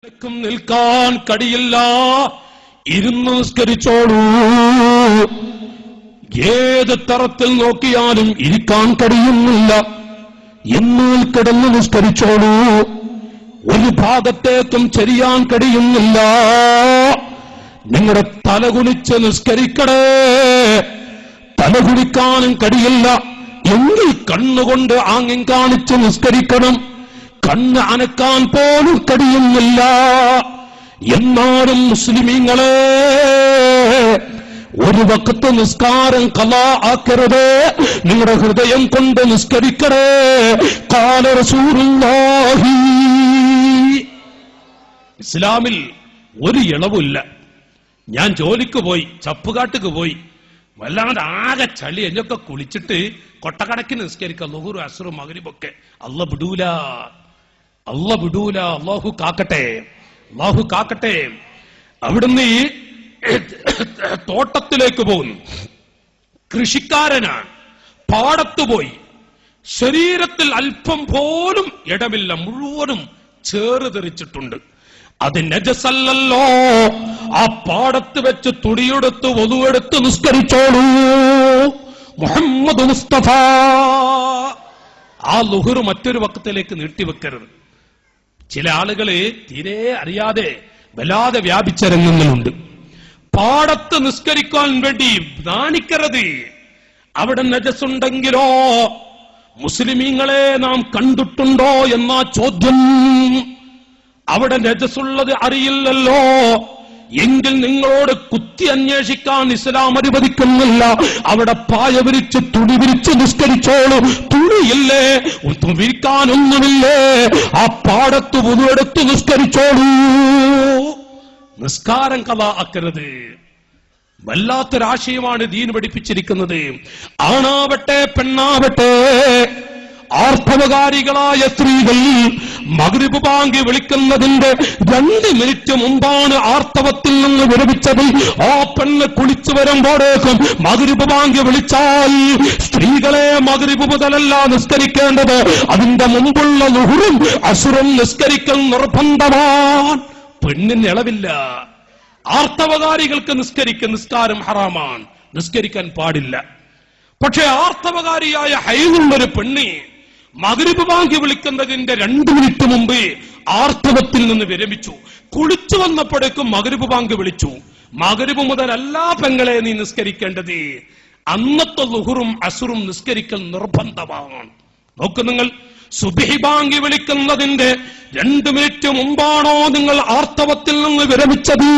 നിൽക്കാൻ കഴിയില്ല, ഇരുന്ന് നിസ്കരിച്ചോളൂ. ഏത് തരത്തിൽ നോക്കിയാലും ഇരിക്കാൻ കഴിയുന്നില്ല, എന്നാൽ കിടന്ന് നിസ്കരിച്ചോളൂ. ഒരു ഭാഗത്തേക്കും ചെരിയാൻ കഴിയുന്നില്ല, നിങ്ങളുടെ തലകുനിച്ച് നിസ്കരിക്കണേ. തലകുനിക്കാനും കഴിയില്ല എങ്കിൽ കണ്ണുകൊണ്ട് ആംഗ്യം കാണിച്ച് നിസ്കരിക്കണം. കണ്ണ് അനക്കാൻ പോലും കഴിയുന്നില്ല. എന്നാലും മുസ്ലിമീങ്ങളെ, ഒരു വഖത്ത് നിസ്കാരം ഖളാ ആക്കരുത്, നിങ്ങളുടെ ഹൃദയം കൊണ്ട് നിസ്കരിക്കണേ. ഖാല റസൂലുള്ളാഹി. ഇസ്ലാമിൽ ഒരു ഇളവില്ല. ഞാൻ ജോലിക്ക് പോയി, ചപ്പുകാട്ടുക്ക് പോയി, വല്ലാതെ ആകെ ചളി, എന്നൊക്കെ കുളിച്ചിട്ട് കൊട്ടക്കണക്കിന് നിസ്കരിക്കാം, ളുഹുർ അസ്ർ മഗ്രിബൊക്കെ. അല്ലാഹ് വിടൂല, അല്ലാഹ് വിടൂല. അല്ലാഹു കാക്കട്ടെ, അല്ലാഹു കാക്കട്ടെ. അവിടുന്ന് ഈ തോട്ടത്തിലേക്ക് പോകുന്നു. കൃഷിക്കാരനാണ്, പാടത്തു പോയി. ശരീരത്തിൽ അല്പം പോലും ഇടമില്ല, മുഴുവനും ചേറ് തെറിച്ചിട്ടുണ്ട്. അത് നജസല്ലല്ലോ. ആ പാടത്ത് വെച്ച് തുണിയെടുത്ത് വധുവെടുത്ത് നിസ്കരിച്ചോളൂ. മുഹമ്മദ് മുസ്തഫ. ആ ളുഹുർ മറ്റൊരു വക്തത്തിലേക്ക് നീട്ടിവെക്കരുത്. ചില ആളുകള് തീരെ അറിയാതെ വല്ലാതെ വ്യാപിച്ചിറങ്ങുന്നുണ്ട്. പാടത്ത് നിസ്കരിക്കാൻ വേണ്ടി നാണിക്കരുത്. അവിടെ നജസുണ്ടെങ്കിലോ മുസ്ലിമീങ്ങളെ നാം കണ്ടിട്ടുണ്ടോ എന്നാ ചോദ്യം. അവിടെ നജസുള്ളത് അറിയില്ലല്ലോ എങ്കിൽ നിങ്ങളോട് കുത്തി അന്വേഷിക്കാൻ ഇസ്ലാം അനുവദിക്കുന്നില്ല. അവിടെ പായ വിരിച്ച് തുണി വിരിച്ച് നിസ്കരിച്ചോളൂ. തുണിയില്ലേ, വിരിക്കാനൊന്നുമില്ലേ, ആ പാടത്ത് വുളുഎടുത്ത് നിസ്കരിച്ചോളൂ. നിസ്കാരം ഖളാ ആക്കരുത്. വല്ലാത്തൊരാശയമാണ് ദീൻ പഠിപ്പിച്ചിരിക്കുന്നത്. ആണാവട്ടെ പെണ്ണാവട്ടെ, ആർത്തവകാരികളായ സ്ത്രീകൾ മഗ്രിബ് ബാങ്ക് വിളിക്കുന്നതിന്റെ 2 മിനിറ്റ് മുമ്പാണ് ആർത്തവത്തിൽ നിന്ന് വിരമിച്ചത്. ആ പെണ്ണ് കുളിച്ചു വരുമ്പോഴേക്കും മഗ്രിബ് ബാങ്ക് വിളിച്ചാൽ സ്ത്രീകളെ മഗ്രിബ് മുതലല്ല നിസ്കരിക്കേണ്ടത്, അതിന്റെ മുമ്പുള്ള ളുഹുറും അസ്റും നിസ്കരിക്കൽ നിർബന്ധമാണ്. പെണ്ണിന് ഇളവില്ല. ആർത്തവകാരികൾക്ക് നിസ്കാരം ഹറാമാണ്, നിസ്കരിക്കാൻ പാടില്ല. പക്ഷെ ആർത്തവകാരിയായ ഹൈദുള്ളൊരു പെണ്ണ് മഗ്രിബ് ബാങ്ക് വിളിക്കുന്നതിന്റെ 2 മിനിറ്റ് മുമ്പ് ആർത്തവത്തിൽ നിന്ന് വിരമിച്ചു. കുളിച്ചു വന്നപ്പോഴേക്കും മഗ്രിബ് ബാങ്ക് വിളിച്ചു. മഗ്രിബ് മുതലല്ല പെങ്ങളെ നീ നിസ്കരിക്കേണ്ടത്, അന്നത്തെ ളുഹുറും അസ്റും നിസ്കരിക്കൽ നിർബന്ധമാണ്. നോക്ക്, നിങ്ങൾ സുബ്ഹി ബാങ്ക് വിളിക്കുന്നതിന്റെ 2 മിനിറ്റ് മുമ്പാണോ നിങ്ങൾ ആർത്തവത്തിൽ നിന്ന് വിരമിച്ചത്?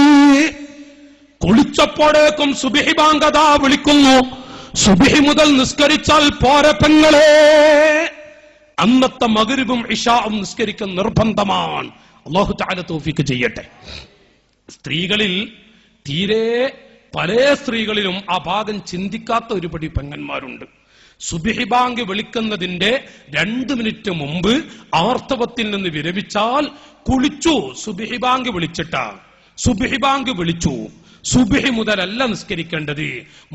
കുളിച്ചപ്പോഴേക്കും സുബ്ഹി ബാങ്ക് അതാ വിളിക്കുന്നു. സുബ്ഹി മുതൽ നിസ്കരിച്ചാൽ പോരെ പെങ്ങളെ, അന്നത്തെ മഗ്രിബും ഇശാഉം നിസ്കരിക്കൽ നിർബന്ധമാണ്. അല്ലാഹു തആല തൗഫീഖ് ചെയ്യട്ടെ. സ്ത്രീകളിൽ തീരെ പല സ്ത്രീകളിലും ആ ഭാഗം ചിന്തിക്കാത്ത ഒരുപടി പെങ്ങന്മാരുണ്ട്. സുബ്ഹി ബാങ്ക് വിളിക്കുന്നതിന്റെ 2 മിനിറ്റ് മുമ്പ് ആർത്തവത്തിൽ നിന്ന് വിരമിച്ചാൽ കുളിച്ചു. സുബ്ഹി ബാങ്ക് വിളിച്ചിട്ടാ, സുബ്ഹി ബാങ്ക് വിളിച്ചു. സുബ്ഹി മുതലല്ല നിസ്കരിക്കേണ്ടത്,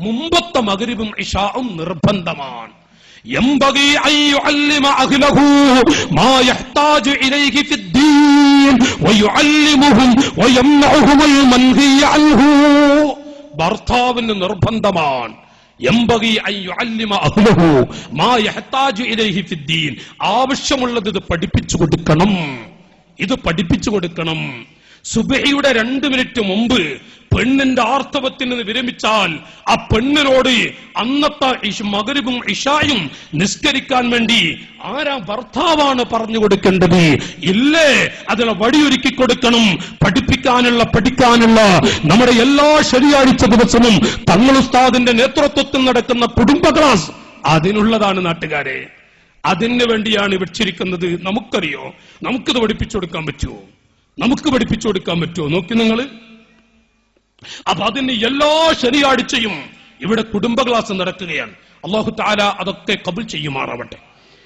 മുമ്പത്തെ മഗ്രിബും ഇശാഉം നിർബന്ധമാണ്. യംബഗി അൻ യുഅല്ലിമ അഹ്ലഹു മാ യഹ്താജു ഇലൈഹി ഫിദ്ദീൻ വയുഅല്ലിമുഹും വയംനഉഹുൽ മൻഹിയ അൻഹു. ഭർത്താവിന് നിർബന്ധമാണ് യംബഗി അൻ യുഅല്ലിമ അഹ്ലഹു മാ യഹ്താജു ഇലൈഹി ഫിദ്ദീൻ. ആവശ്യമുള്ളത് ഇത് പഠിപ്പിച്ചു കൊടുക്കണം, ഇത് പഠിപ്പിച്ചു കൊടുക്കണം. സുബ്ഹിയുടെ 2 മിനിറ്റ് മുമ്പ് പെണ്ണിന്റെ ആർത്തവത്തിൽ നിന്ന് വിരമിച്ചാൽ ആ പെണ്ണിനോട് അന്നത്തെ മഗ്രിബും ഇശായും നിസ്കരിക്കാൻ വേണ്ടി ആരാ? ഭർത്താവാണ് പറഞ്ഞു കൊടുക്കേണ്ടത്. ഇല്ലേ, അതിനെ വഴിയൊരുക്കി കൊടുക്കണം. പഠിക്കാനുള്ള നമ്മുടെ എല്ലാ ശനിയാഴ്ച ദിവസവും തങ്ങൾ ഉസ്താദിന്റെ നേതൃത്വത്തിൽ നടക്കുന്ന കുടുംബ ക്ലാസ് അതിനുള്ളതാണ് നാട്ടുകാരെ. അതിനു വേണ്ടിയാണ് വെച്ചിരിക്കുന്നത്. നമുക്കറിയോ, നമുക്കിത് പഠിപ്പിച്ചു കൊടുക്കാൻ പറ്റുമോ? നമുക്ക് പഠിപ്പിച്ചു കൊടുക്കാൻ പറ്റുമോ? നോക്കി നിങ്ങൾ. അപ്പൊ അതിന് എല്ലാ ശനിയാഴ്ചയും ഇവിടെ കുടുംബ ക്ലാസ് നടക്കുകയാണ്. അല്ലാഹു തആല അതൊക്കെ കബൂൽ ചെയ്യുമാറാവട്ടെ,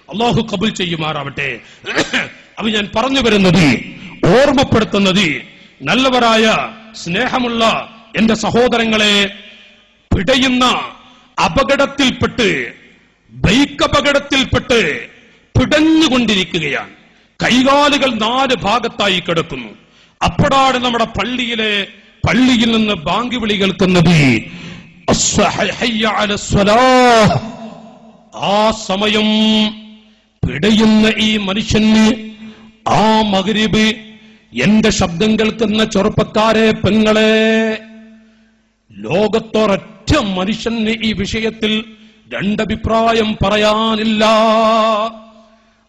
അല്ലാഹു കബൂൽ ചെയ്യുമാറാവട്ടെ. അപ്പൊ ഞാൻ പറഞ്ഞു വരുന്നത്, ഓർമ്മപ്പെടുത്തുന്നത്, നല്ലവരായ സ്നേഹമുള്ള എന്റെ സഹോദരങ്ങളെ, പിടയുന്ന അപകടത്തിൽപ്പെട്ട്, ബൈക്ക് അപകടത്തിൽപ്പെട്ട് പിടഞ്ഞുകൊണ്ടിരിക്കുകയാണ്. കൈകാലുകൾ 4 ഭാഗത്തായി കിടക്കുന്നു. അപ്പോഴാണ് നമ്മുടെ പള്ളിയിൽ നിന്ന് ബാങ്ക് വിളി കേൾക്കുന്നത്. ആ സമയം പിടയുന്ന ഈ മനുഷ്യന് ആ മഗ്രിബ്, എന്റെ ശബ്ദം കേൾക്കുന്ന ചെറുപ്പക്കാരെ, പെങ്ങളെ, ലോകത്തൊരൊറ്റ മനുഷ്യന് ഈ വിഷയത്തിൽ രണ്ടഭിപ്രായം പറയാനില്ല.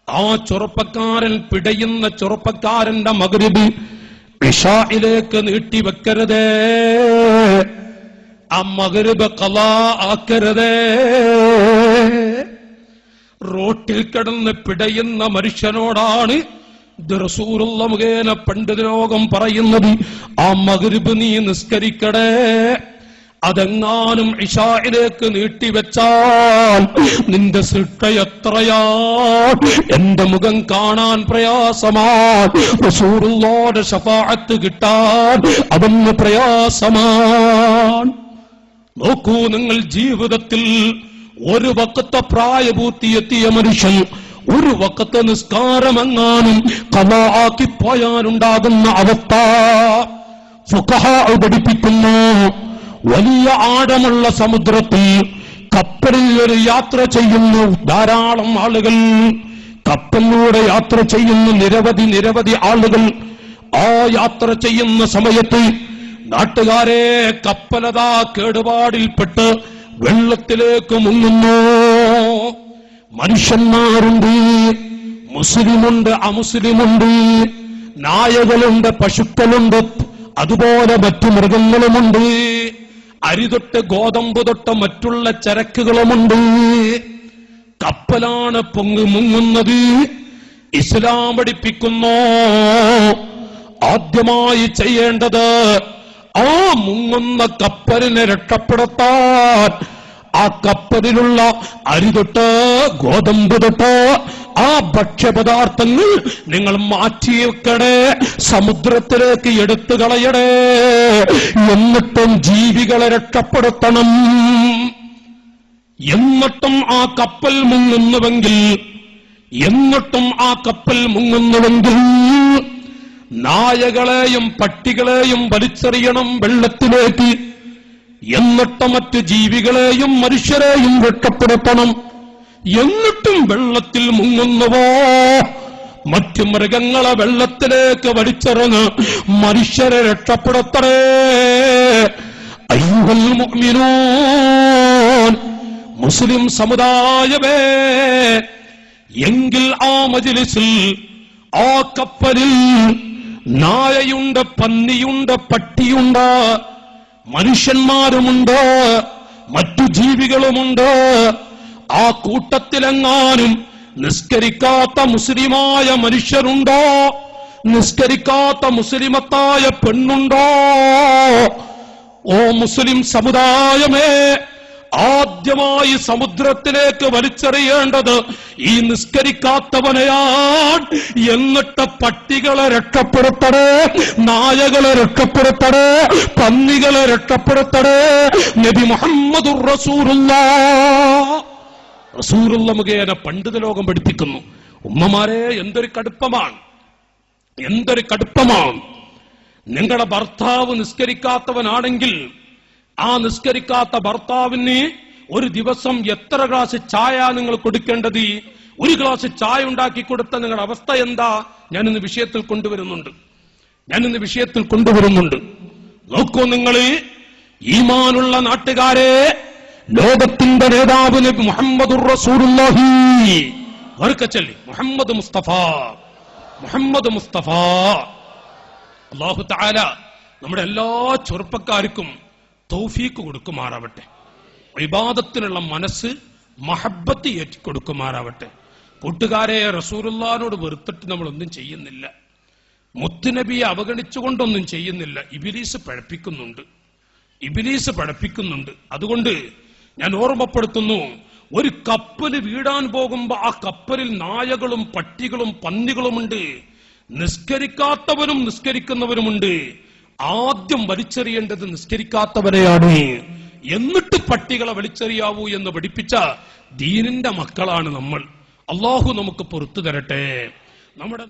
ആ ചെറുപ്പക്കാരൻ, പിടയുന്ന ചെറുപ്പക്കാരന്റെ മഗ്രിബ് ഇശായിലേക്ക് നീട്ടിവെക്കരുതേ, ആ മഗ്രിബ് ഖളാ ആക്കരുതേ. റോട്ടിൽ കിടന്ന് പിടയുന്ന മനുഷ്യനോടാണ് ഇത് റസൂലുള്ള മുഖേന പണ്ഡിത ലോകം പറയുന്നത്, ആ മഗ്രിബ് നീ നിസ്കരിക്കടേ. അതെങ്ങാനും ഇശായിലേക്ക് നീട്ടിവെച്ചാൽ നിന്റെ ശിക്ഷ എത്രയാണ്, എന്റെ മുഖം കാണാൻ പ്രയാസമാണ്, റസൂലുള്ളാഹിയുടെ ശഫാഅത്ത് കിട്ടാൻ അതൊന്ന് പ്രയാസമാണ്. നോക്കൂ, നിങ്ങൾ ജീവിതത്തിൽ ഒരു വഖത്ത് പ്രായപൂർത്തിയെത്തിയ മനുഷ്യൻ ഒരു വഖത്ത് നിസ്കാരമെങ്ങാനും ഖളാ ആക്കി പോയാലുണ്ടാകുന്ന അവസ്ഥ ഫുഖഹാ പഠിപ്പിക്കുന്നു. വലിയ ആഴമുള്ള സമുദ്രത്തിൽ കപ്പലിൽ ഒരു യാത്ര ചെയ്യുന്നു ധാരാളം ആളുകൾ, കപ്പലിലൂടെ യാത്ര ചെയ്യുന്ന നിരവധി ആളുകൾ. ആ യാത്ര ചെയ്യുന്ന സമയത്ത് നാട്ടുകാരെ, കപ്പലതാ കേടുപാടിൽപ്പെട്ട് വെള്ളത്തിലേക്ക് മുങ്ങുന്നു. മനുഷ്യന്മാരുണ്ട്, മുസ്ലിമുണ്ട്, അമുസ്ലിമുണ്ട്, നായകളുണ്ട്, പശുക്കളുണ്ട്, അതുപോലെ മറ്റു മൃഗങ്ങളുമുണ്ട്, അരി തൊട്ട് ഗോതമ്പ് തൊട്ട് മറ്റുള്ള ചരക്കുകളുമുണ്ട്. കപ്പലാണ് മുങ്ങുന്നത്. ഇസ്ലാം പഠിപ്പിക്കുന്നു, ആദ്യമായി ചെയ്യേണ്ടത് ആ മുങ്ങുന്ന കപ്പലിനെ രക്ഷപ്പെടുത്താൻ ആ കപ്പലിലുള്ള അരി തൊട്ട് ഗോതമ്പ് തൊട്ട് ആ ഭക്ഷ്യപദാർത്ഥങ്ങൾ നിങ്ങൾ മാറ്റിവെക്കണേ, സമുദ്രത്തിലേക്ക് എടുത്തു കളയണേ. എന്നിട്ടും ജീവികളെ രക്ഷപ്പെടുത്തണം. എന്നിട്ടും ആ കപ്പൽ മുങ്ങുന്നുവെങ്കിൽ നായകളെയും പട്ടികളെയും വലിച്ചെറിയണം വെള്ളത്തിലേക്ക്. എന്നിട്ട് മറ്റ് ജീവികളെയും മനുഷ്യരെയും രക്ഷപ്പെടുത്തണം. എന്നിട്ടും വെള്ളത്തിൽ മുങ്ങുന്നുവോ, മറ്റു മൃഗങ്ങളെ വെള്ളത്തിലേക്ക് വലിച്ചെറിഞ്ഞ് മനുഷ്യരെ രക്ഷപ്പെടുത്തണേ. അയ്യുഹൽ മുഅ്മിനൂൻ, മുസ്ലിം സമുദായമേ, എങ്കിൽ ആ മജ്ലിസിൽ, ആ കപ്പലിൽ നായയുണ്ട്, പന്നിയുണ്ട്, പട്ടിയുണ്ട്, മനുഷ്യന്മാരുമുണ്ട്, മറ്റു ജീവികളുമുണ്ട്. ആ കൂട്ടത്തിലെങ്ങാനും നിസ്കരിക്കാത്ത മുസ്ലിമായ മനുഷ്യരുണ്ടോ, നിസ്കരിക്കാത്ത മുസ്ലിമത്തായ പെണ്ണുണ്ടോ? ഓ മുസ്ലിം സമുദായമേ, ആദ്യമായി സമുദ്രത്തിലേക്ക് വലിച്ചെറിയേണ്ടത് ഈ നിസ്കരിക്കാത്തവനെയാണ്. എന്നിട്ട് പട്ടികളെ രക്ഷപ്പെടുത്തണേ, നായകളെ രക്ഷപ്പെടുത്തണേ, പന്നികളെ രക്ഷപ്പെടുത്തണേ. നബി മുഹമ്മദുർ റസൂലുള്ളാഹ് മുഖേന പണ്ഡിത ലോകം പഠിപ്പിക്കുന്നു. ഉമ്മമാരെ, എന്തൊരു കടുപ്പമാണ്. നിങ്ങളുടെ ഭർത്താവ് നിസ്കരിക്കാത്തവനാണെങ്കിൽ ആ നിസ്കരിക്കാത്ത ഭർത്താവിന് ഒരു ദിവസം എത്ര ഗ്ലാസ് ചായ നിങ്ങൾ കൊടുക്കേണ്ടത്? ഒരു ഗ്ലാസ് ചായ ഉണ്ടാക്കി കൊടുത്ത നിങ്ങളുടെ അവസ്ഥ എന്താ? ഞാനിന്ന് വിഷയത്തിൽ കൊണ്ടുവരുന്നുണ്ട്. നോക്കൂ നിങ്ങൾ, ഈമാനുള്ള നാട്ടുകാരെ, ലോകത്തിന്റെ നേതാവ് നബി മുഹമ്മദുർ റസൂലുള്ളാഹി മുഹമ്മദ് മുസ്തഫ അല്ലാഹു തആല നമ്മുടെ എല്ലാ ചെറുപ്പക്കാർക്കും തൗഫീഖ് കൊടുക്കുമാറാവട്ടെ. ഇബാദത്തിനുള്ള മനസ്സ്, മഹബ്ബത്ത് ഏറ്റിക്കൊടുക്കുമാറാവട്ടെ. കൂട്ടുകാരെ, റസൂലുള്ളാഹിനോട് വെറുത്തിട്ട് നമ്മളൊന്നും ചെയ്യുന്നില്ല, മുത്തുനബിയെ അവഗണിച്ചുകൊണ്ടൊന്നും ചെയ്യുന്നില്ല. ഇബ്ലീസ് പഴപ്പിക്കുന്നുണ്ട്. അതുകൊണ്ട് ഞാൻ ഓർമ്മപ്പെടുത്തുന്നു, ഒരു കപ്പല് വീടാൻ പോകുമ്പോ ആ കപ്പലിൽ നായകളും പട്ടികളും പന്നികളുമുണ്ട്, നിസ്കരിക്കാത്തവരും നിസ്കരിക്കുന്നവരുമുണ്ട്. ആദ്യം വലിച്ചെറിയേണ്ടത് നിസ്കരിക്കാത്തവരെയാണ്, എന്നിട്ട് പട്ടികളെ വലിച്ചെറിയാവൂ എന്ന് പഠിപ്പിച്ച ദീനിന്റെ മക്കളാണ് നമ്മൾ. അള്ളാഹു നമുക്ക് പുറത്തു തരട്ടെ. നമ്മുടെ